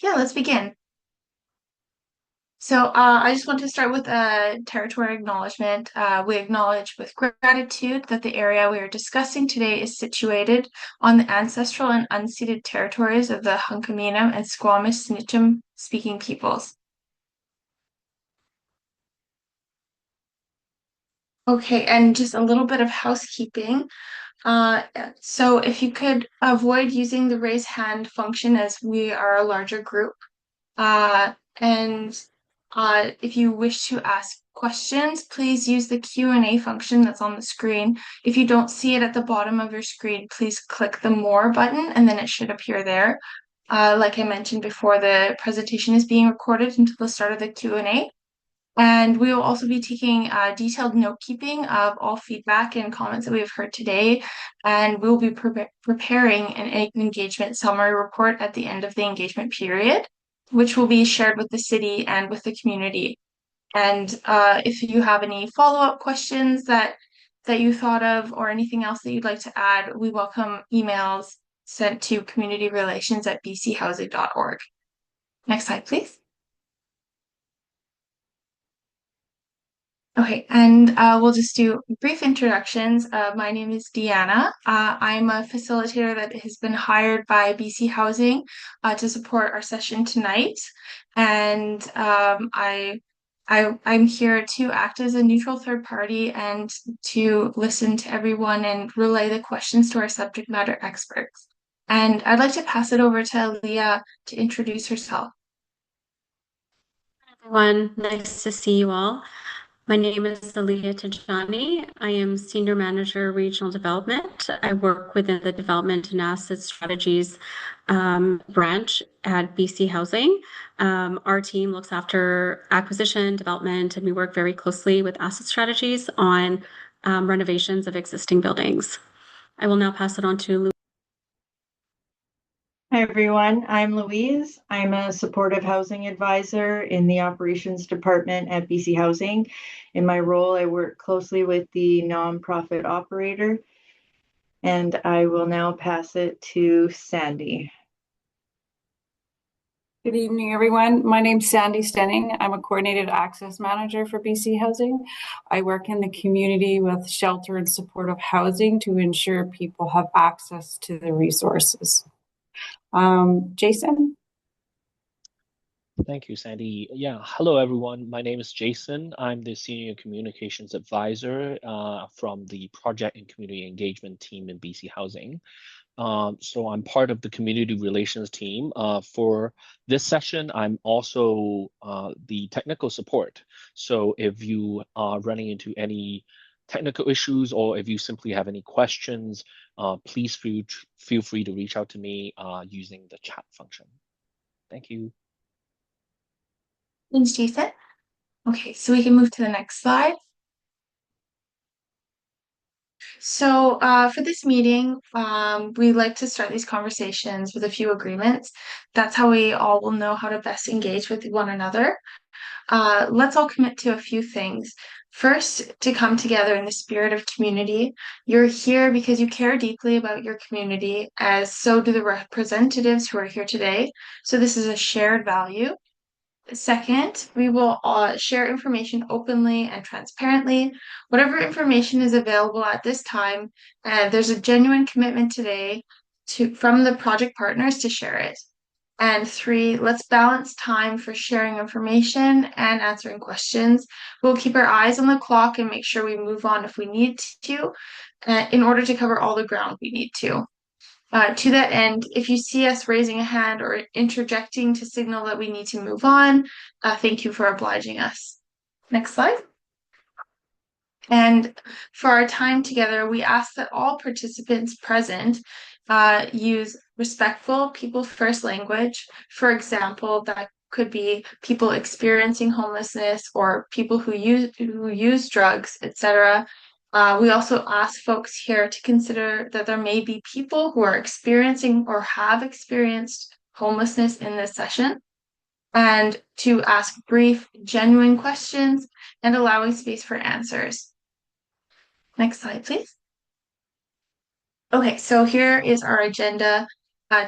Yeah, let's begin. I just want to start with a territory acknowledgement. We acknowledge with gratitude that the area we are discussing today is situated on the ancestral and unceded territories of the Hunkaminam and Squamish Snitcham speaking peoples. Okay, and just a little bit of housekeeping. Uh, so if you could avoid using the raise hand function as we are a larger group. And if you wish to ask questions, please use the Q&A function that's on the screen. If you don't see it at the bottom of your screen, please click the More button and then it should appear there. Like I mentioned before, the presentation is being recorded until the start of the Q&A. And we will also be taking detailed note keeping of all feedback and comments that we have heard today. And we will be preparing an engagement summary report at the end of the engagement period, which will be shared with the city and with the community. And if you have any follow-up questions that you thought of or anything else that you'd like to add, we welcome emails sent to communityrelations@bchousing.org. Next slide, please. Okay, and we'll just do brief introductions. My name is Deanna. I'm a facilitator that has been hired by BC Housing to support our session tonight. And I'm here to act as a neutral third party and to listen to everyone and relay the questions to our subject matter experts. And I'd like to pass it over to Leah to introduce herself. Everyone, nice to see you all. My name is Aliyah Tajani. I am Senior Manager Regional Development. I work within the Development and Asset Strategies branch at BC Housing. Our team looks after acquisition, development, and we work very closely with asset strategies on renovations of existing buildings. I will now pass it on to Lou. Hi, everyone. I'm Louise. I'm a supportive housing advisor in the operations department at BC Housing. In my role, I work closely with the nonprofit operator, and I will now pass it to Sandy. Good evening, everyone. My name's Sandy Stenning. I'm a coordinated access manager for BC Housing. I work in the community with shelter and supportive housing to ensure people have access to the resources. Jason? Thank you, Sandy. Yeah, hello everyone. My name is Jason. I'm the Senior Communications Advisor from the Project and Community Engagement team in BC Housing. So I'm part of the Community Relations team. For this session, I'm also the technical support. So if you are running into any technical issues or if you simply have any questions, please feel free to reach out to me using the chat function. Thank you. Thanks, Jason. Okay, so we can move to the next slide. So for this meeting, we like to start these conversations with a few agreements. That's how we all will know how to best engage with one another. Let's all commit to a few things. First, to come together in the spirit of community. You're here because you care deeply about your community, as so do the representatives who are here today. So this is a shared value. Second, we will share information openly and transparently. Whatever information is available at this time, there's a genuine commitment today from the project partners to share it. And three, let's balance time for sharing information and answering questions. We'll keep our eyes on the clock and make sure we move on if we need to, in order to cover all the ground we need to. To that end, if you see us raising a hand or interjecting to signal that we need to move on, thank you for obliging us. Next slide. And for our time together, we ask that all participants present use respectful people first language. For example, that could be people experiencing homelessness or people who use drugs, etc. We also ask folks here to consider that there may be people who are experiencing or have experienced homelessness in this session, and to ask brief, genuine questions and allowing space for answers. Next slide, please. Okay, so here is our agenda.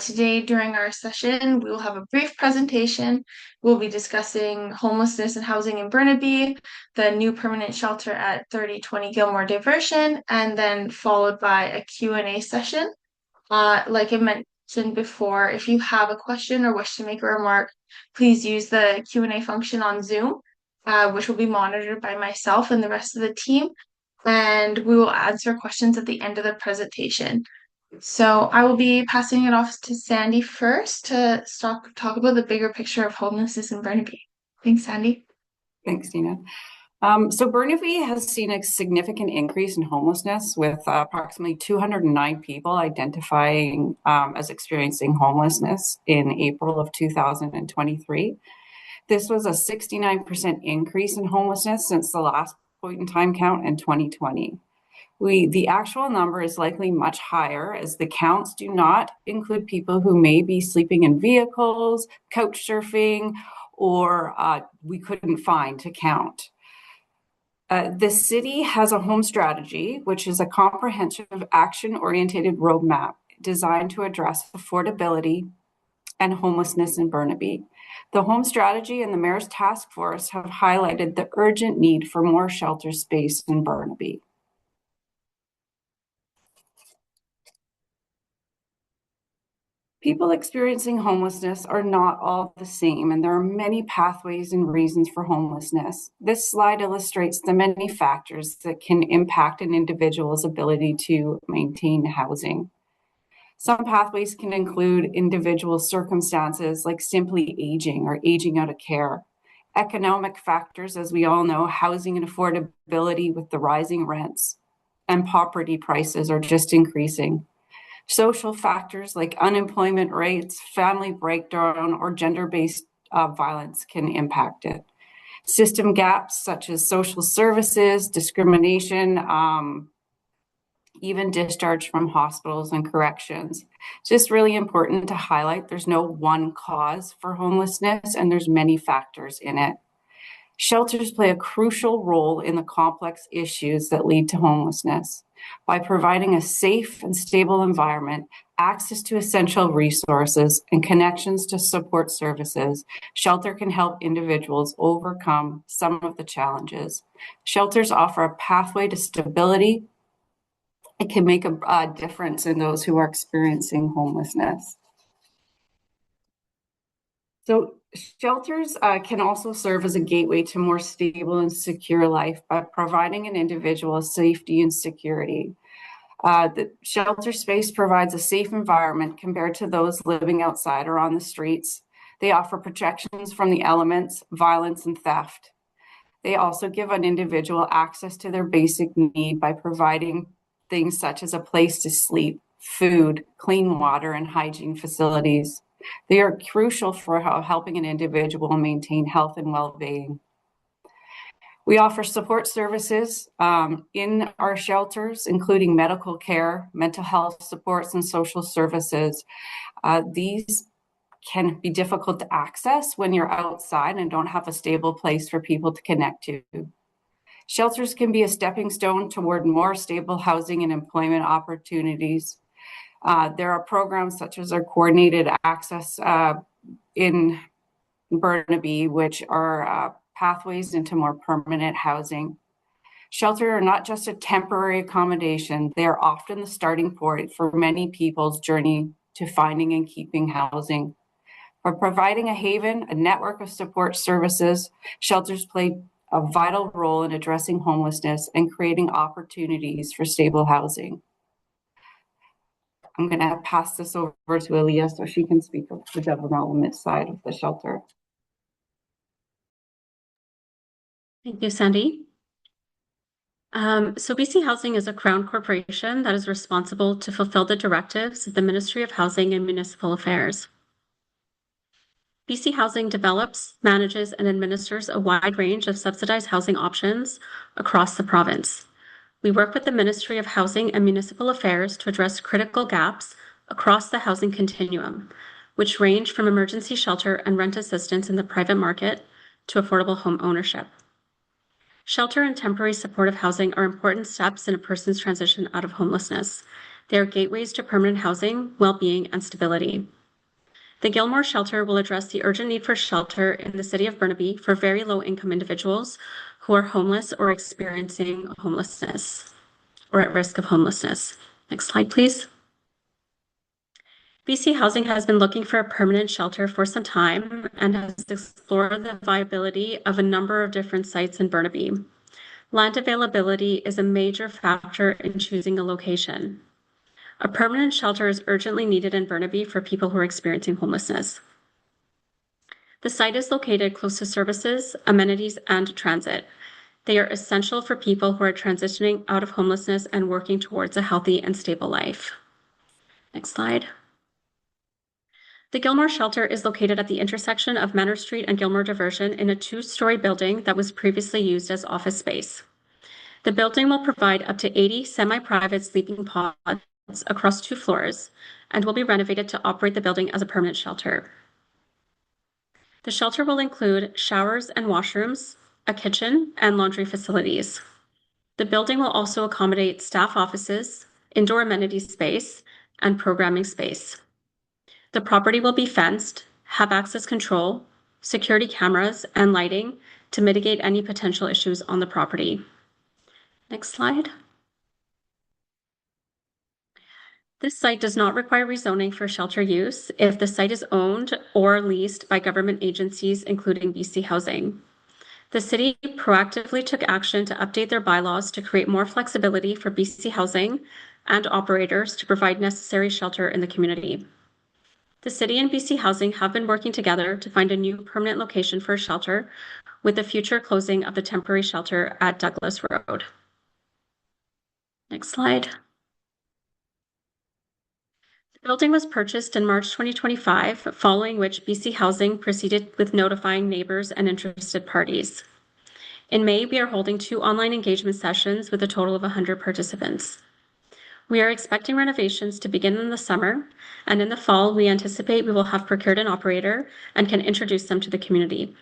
Today, during our session, we will have a brief presentation. We'll be discussing homelessness and housing in Burnaby, the new permanent shelter at 3020 Gilmore Diversion, and then followed by a Q&A session. Like I mentioned before, if you have a question or wish to make a remark, please use the Q&A function on Zoom, which will be monitored by myself and the rest of the team, and we will answer questions at the end of the presentation. So I will be passing it off to Sandy first to talk about the bigger picture of homelessness in Burnaby. Thanks, Sandy. Thanks, Tina. So Burnaby has seen a significant increase in homelessness, with approximately 209 people identifying as experiencing homelessness in April of 2023. This was a 69% increase in homelessness since the last point in time count in 2020. The actual number is likely much higher, as the counts do not include people who may be sleeping in vehicles, couch surfing, or we couldn't find to count. The city has a home strategy, which is a comprehensive action-oriented roadmap designed to address affordability and homelessness in Burnaby. The home strategy and the Mayor's Task Force have highlighted the urgent need for more shelter space in Burnaby. People experiencing homelessness are not all the same, and there are many pathways and reasons for homelessness. This slide illustrates the many factors that can impact an individual's ability to maintain housing. Some pathways can include individual circumstances like simply aging or aging out of care. Economic factors, as we all know, housing and affordability with the rising rents, and property prices are just increasing. Social factors like unemployment rates, family breakdown, or gender-based violence can impact it. System gaps such as social services, discrimination, even discharge from hospitals and corrections. It's just really important to highlight there's no one cause for homelessness, and there's many factors in it. Shelters play a crucial role in the complex issues that lead to homelessness. By providing a safe and stable environment, access to essential resources, and connections to support services, shelter can help individuals overcome some of the challenges. Shelters offer a pathway to stability. It can make a difference in those who are experiencing homelessness. So shelters can also serve as a gateway to more stable and secure life by providing an individual safety and security. The shelter space provides a safe environment compared to those living outside or on the streets. They offer protections from the elements, violence, and theft. They also give an individual access to their basic need by providing things such as a place to sleep, food, clean water, and hygiene facilities. They are crucial for helping an individual maintain health and well-being. We offer support services in our shelters, including medical care, mental health supports, and social services. These can be difficult to access when you're outside and don't have a stable place for people to connect to. Shelters can be a stepping stone toward more stable housing and employment opportunities. There are programs such as our coordinated access in Burnaby, which are pathways into more permanent housing. Shelter are not just a temporary accommodation. They are often the starting point for many people's journey to finding and keeping housing. By providing a haven, a network of support services, shelters play a vital role in addressing homelessness and creating opportunities for stable housing. I'm going to pass this over to Aaliyah so she can speak of the development side of the shelter. Thank you, Sandy. So BC Housing is a Crown corporation that is responsible to fulfill the directives of the Ministry of Housing and Municipal Affairs. BC Housing develops, manages, and administers a wide range of subsidized housing options across the province. We work with the Ministry of Housing and Municipal Affairs to address critical gaps across the housing continuum, which range from emergency shelter and rent assistance in the private market to affordable home ownership. Shelter and temporary supportive housing are important steps in a person's transition out of homelessness. They are gateways to permanent housing, well-being, and stability. The Gilmore Shelter will address the urgent need for shelter in the City of Burnaby for very low-income individuals who are homeless or experiencing homelessness or at risk of homelessness. Next slide, please. BC Housing has been looking for a permanent shelter for some time and has explored the viability of a number of different sites in Burnaby. Land availability is a major factor in choosing a location. A permanent shelter is urgently needed in Burnaby for people who are experiencing homelessness. The site is located close to services, amenities, and transit. They are essential for people who are transitioning out of homelessness and working towards a healthy and stable life. Next slide. The Gilmore Shelter is located at the intersection of Manor Street and Gilmore Diversion in a two-story building that was previously used as office space. The building will provide up to 80 semi-private sleeping pods across 2 floors and will be renovated to operate the building as a permanent shelter. The shelter will include showers and washrooms, a kitchen, and laundry facilities. The building will also accommodate staff offices, indoor amenity space, and programming space. The property will be fenced, have access control, security cameras, and lighting to mitigate any potential issues on the property. Next slide. This site does not require rezoning for shelter use if the site is owned or leased by government agencies, including BC Housing. The city proactively took action to update their bylaws to create more flexibility for BC Housing and operators to provide necessary shelter in the community. The city and BC Housing have been working together to find a new permanent location for a shelter with the future closing of the temporary shelter at Douglas Road. Next slide. The building was purchased in March 2025, following which BC Housing proceeded with notifying neighbors and interested parties. In May, we are holding 2 online engagement sessions with a total of 100 participants. We are expecting renovations to begin in the summer, and in the fall, we anticipate we will have procured an operator and can introduce them to the community.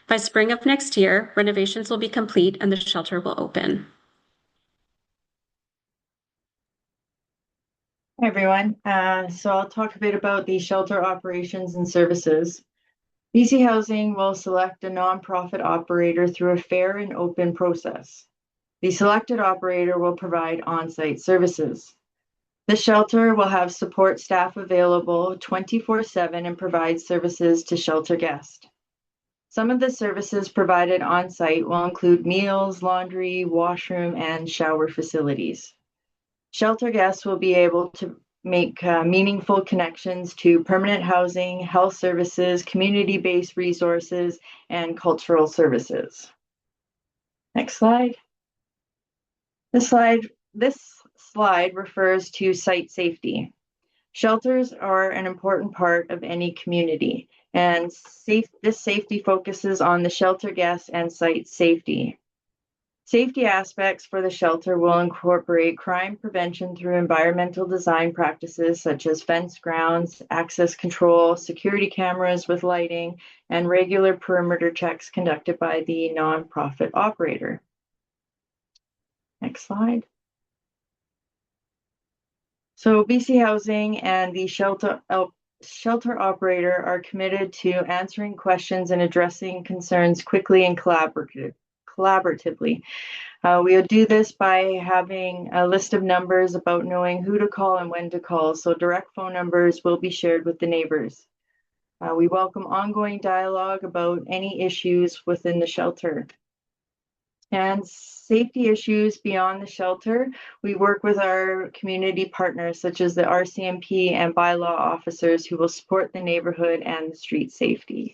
By spring of next year, renovations will be complete and the shelter will open. Hi, everyone. So I'll talk a bit about the shelter operations and services. BC Housing will select a nonprofit operator through a fair and open process. The selected operator will provide on-site services. The shelter will have support staff available 24/7 and provide services to shelter guests. Some of the services provided on-site will include meals, laundry, washroom, and shower facilities. Shelter guests will be able to make meaningful connections to permanent housing, health services, community-based resources, and cultural services. Next slide. This slide refers to site safety. Shelters are an important part of any community, and this safety focuses on the shelter guests and site safety. Safety aspects for the shelter will incorporate crime prevention through environmental design practices such as fenced grounds, access control, security cameras with lighting, and regular perimeter checks conducted by the nonprofit operator. Next slide. So BC Housing and the shelter operator are committed to answering questions and addressing concerns quickly and collaboratively. We'll do this by having a list of numbers about knowing who to call and when to call, so direct phone numbers will be shared with the neighbors. We welcome ongoing dialogue about any issues within the shelter. And safety issues beyond the shelter, we work with our community partners such as the RCMP and bylaw officers who will support the neighborhood and the street safety.